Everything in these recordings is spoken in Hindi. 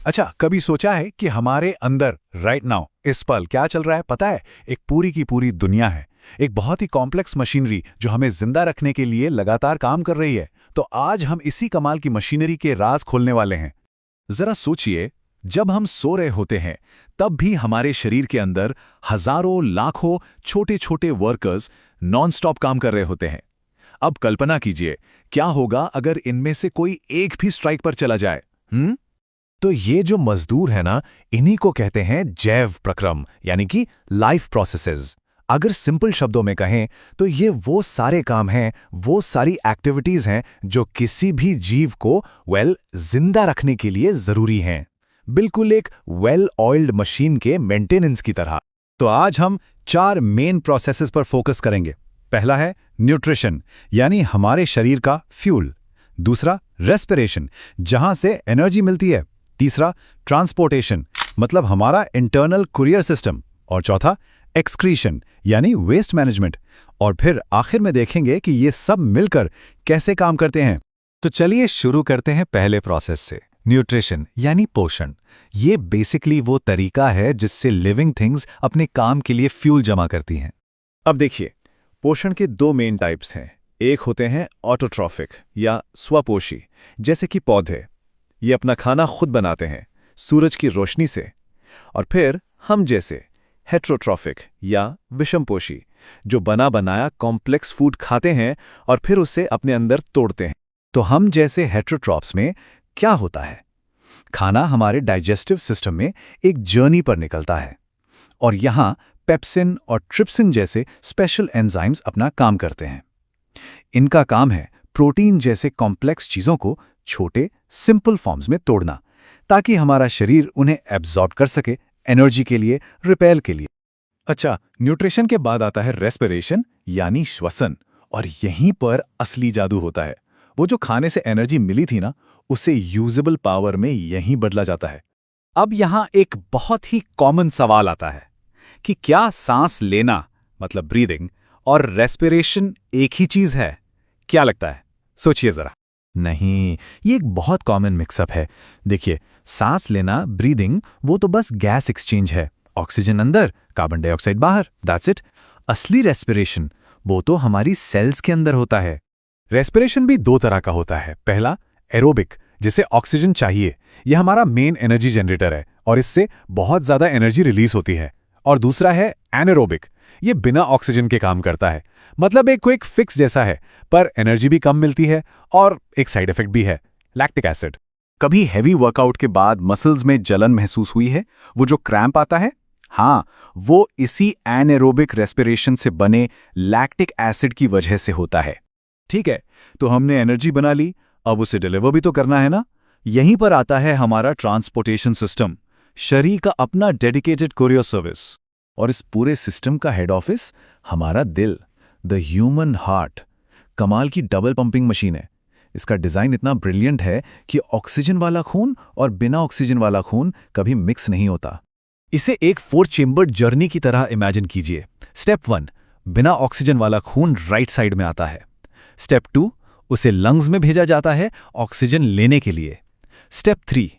अच्छा, कभी सोचा है कि हमारे अंदर राइट नाउ इस पल क्या चल रहा है पता है? एक पूरी की पूरी दुनिया है। एक बहुत ही कॉम्प्लेक्स मशीनरी जो हमें जिंदा रखने के लिए लगातार काम कर रही है। तो आज हम इसी कमाल की मशीनरी के राज खोलने वाले हैं। जरा सोचिए, जब हम सो रहे होते हैं तब भी हमारे शरीर के अंदर हजारों लाखों छोटे छोटे वर्कर्स नॉनस्टॉप काम कर रहे होते हैं। अब कल्पना कीजिए, क्या होगा अगर इनमें से कोई एक भी स्ट्राइक पर चला जाए? तो ये जो मजदूर है ना, इन्हीं को कहते हैं जैव प्रक्रम, यानी कि लाइफ प्रोसेसेस। अगर सिंपल शब्दों में कहें तो ये वो सारे काम हैं, वो सारी एक्टिविटीज हैं जो किसी भी जीव को जिंदा रखने के लिए जरूरी हैं। बिल्कुल एक वेल ऑयल्ड मशीन के मेंटेनेंस की तरह। तो आज हम 4 मेन प्रोसेसेस पर फोकस करेंगे। पहला है न्यूट्रिशन, यानी हमारे शरीर का फ्यूल। दूसरा रेस्पिरेशन, जहां से एनर्जी मिलती है। तीसरा ट्रांसपोर्टेशन, मतलब हमारा इंटरनल कुरियर सिस्टम। और चौथा एक्सक्रीशन, यानी वेस्ट मैनेजमेंट। और फिर आखिर में देखेंगे कि ये सब मिलकर कैसे काम करते हैं। तो चलिए शुरू करते हैं पहले प्रोसेस से, न्यूट्रिशन यानी पोषण। ये बेसिकली वो तरीका है जिससे लिविंग थिंग्स अपने काम के लिए फ्यूल जमा करती हैं। अब देखिए, पोषण के 2 मेन टाइप्स हैं। एक होते हैं ऑटोट्रॉफिक या स्वपोषी, जैसे कि पौधे। ये अपना खाना खुद बनाते हैं सूरज की रोशनी से। और फिर हम जैसे हेट्रोट्रॉफिक या विषमपोषी, जो बना बनाया कॉम्प्लेक्स फूड खाते हैं और फिर उसे अपने अंदर तोड़ते हैं। तो हम जैसे हेट्रोट्रॉप्स में क्या होता है? खाना हमारे डाइजेस्टिव सिस्टम में एक जर्नी पर निकलता है और यहां पेप्सिन और ट्रिप्सिन जैसे स्पेशल एंजाइम्स अपना काम करते हैं। इनका काम है प्रोटीन जैसे कॉम्प्लेक्स चीजों को छोटे सिंपल फॉर्म्स में तोड़ना, ताकि हमारा शरीर उन्हें एब्जॉर्ब कर सके एनर्जी के लिए, रिपेयर के लिए। अच्छा, न्यूट्रिशन के बाद आता है रेस्पिरेशन यानी श्वसन। और यहीं पर असली जादू होता है। वो जो खाने से एनर्जी मिली थी ना, उसे यूजेबल पावर में यहीं बदला जाता है। अब यहां एक बहुत ही कॉमन सवाल आता है कि क्या सांस लेना मतलब ब्रीदिंग और रेस्पिरेशन एक ही चीज है? क्या लगता है? सोचिए जरा। नहीं, ये एक बहुत कॉमन मिक्सअप है। देखिए, सांस लेना, ब्रीदिंग, वो तो बस गैस एक्सचेंज है। ऑक्सीजन अंदर, कार्बन डाइऑक्साइड बाहर, दैट्स इट। असली रेस्पिरेशन वो तो हमारी सेल्स के अंदर होता है। रेस्पिरेशन भी 2 तरह का होता है। पहला एरोबिक, जिसे ऑक्सीजन चाहिए, यह हमारा मेन एनर्जी जनरेटर है और इससे बहुत ज्यादा एनर्जी रिलीज होती है। और दूसरा है एनारोबिक, ये बिना ऑक्सीजन के काम करता है। मतलब एक क्विक फिक्स जैसा है, पर एनर्जी भी कम मिलती है और एक साइड इफेक्ट भी है, लैक्टिक एसिड। कभी हैवी वर्कआउट के बाद मसल्स में जलन महसूस हुई है? वो जो क्रैम्प आता है, हाँ, वो इसी एनारोबिक रेस्पिरेशन से बने लैक्टिक एसिड की वजह से होता है। ठीक है, तो हमने एनर्जी बना ली, अब उसे डिलीवर भी तो करना है ना। यहीं पर आता है हमारा ट्रांसपोर्टेशन सिस्टम, शरीर का अपना डेडिकेटेड कुरियर सर्विस। और इस पूरे सिस्टम का हेड ऑफिस हमारा दिल, द ह्यूमन हार्ट। कमाल की डबल पंपिंग मशीन है। इसका डिजाइन इतना ब्रिलियंट है कि ऑक्सीजन वाला खून और बिना ऑक्सीजन वाला खून कभी मिक्स नहीं होता। इसे एक 4 चेम्बर्ड जर्नी की तरह इमेजिन कीजिए। स्टेप 1, बिना ऑक्सीजन वाला खून राइट साइड में आता है। स्टेप 2, उसे लंग्स में भेजा जाता है ऑक्सीजन लेने के लिए। स्टेप 3,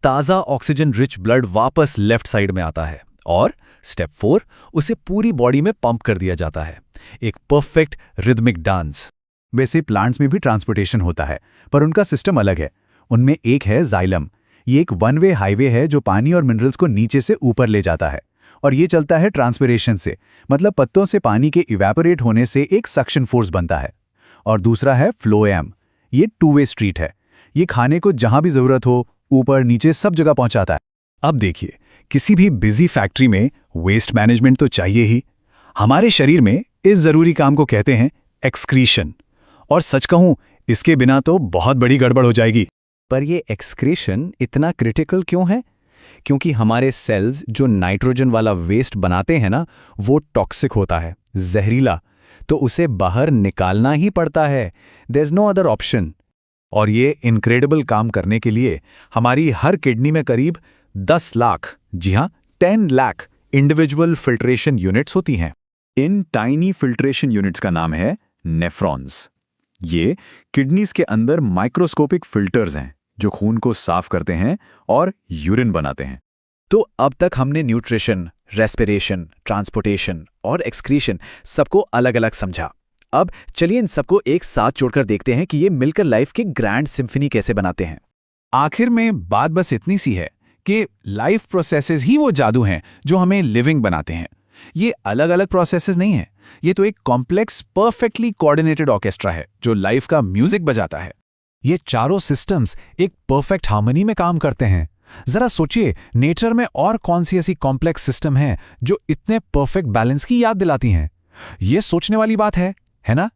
ताज़ा ऑक्सीजन रिच ब्लड वापस लेफ्ट साइड में आता है। और स्टेप 4, उसे पूरी बॉडी में पंप कर दिया जाता है, एक परफेक्ट रिदमिक डांस। वैसे प्लांट्स में भी ट्रांसपोर्टेशन होता है, पर उनका सिस्टम अलग है। उनमें एक है जाइलम। ये एक 1 वे हाईवे है जो पानी और मिनरल्स को नीचे से ऊपर ले जाता है। और ये चलता है ट्रांसपिरेशन से, मतलब पत्तों से पानी के इवेपोरेट होने से एक सक्शन फोर्स बनता है। और दूसरा है फ्लोएम। ये 2 वे स्ट्रीट है। ये खाने को जहां भी जरूरत हो, ऊपर नीचे सब जगह पहुंचाता है। अब देखिए, किसी भी बिजी फैक्ट्री में वेस्ट मैनेजमेंट तो चाहिए ही। हमारे शरीर में इस जरूरी काम को कहते हैं एक्सक्रीशन। और सच कहूं, इसके बिना तो बहुत बड़ी गड़बड़ हो जाएगी। पर ये एक्सक्रीशन इतना क्रिटिकल क्यों है? क्योंकि हमारे सेल्स जो नाइट्रोजन वाला वेस्ट बनाते हैं ना, वो टॉक्सिक होता है, जहरीला। तो उसे बाहर निकालना ही पड़ता है। There is no other option. और ये इनक्रेडिबल काम करने के लिए हमारी हर किडनी में करीब 10 लाख, जी हां 10 लाख इंडिविजुअल फिल्ट्रेशन यूनिट्स होती हैं। इन टाइनी फिल्ट्रेशन यूनिट्स का नाम है नेफ्रॉन्स। ये किडनीज के अंदर माइक्रोस्कोपिक फिल्टर्स हैं। जो खून को साफ करते हैं और यूरिन बनाते हैं। तो अब तक हमने न्यूट्रिशन, रेस्पिरेशन, ट्रांसपोर्टेशन और एक्सक्रीशन सबको अलग अलग समझा। अब चलिए इन सबको एक साथ जोड़कर देखते हैं कि ये मिलकर लाइफ की ग्रैंड सिम्फनी कैसे बनाते हैं। आखिर में बात बस इतनी सी है कि लाइफ प्रोसेसेस ही वो जादू हैं जो हमें लिविंग बनाते हैं। ये अलग अलग प्रोसेसेस नहीं है, ये तो एक कॉम्प्लेक्स परफेक्टली कोऑर्डिनेटेड ऑर्केस्ट्रा है जो लाइफ का म्यूजिक बजाता है। ये चारों सिस्टम्स एक परफेक्ट हार्मनी में काम करते हैं। जरा सोचिए, नेचर में और कौन सी ऐसी कॉम्प्लेक्स सिस्टम हैं जो इतने परफेक्ट बैलेंस की याद दिलाती हैं? ये सोचने वाली बात है ना?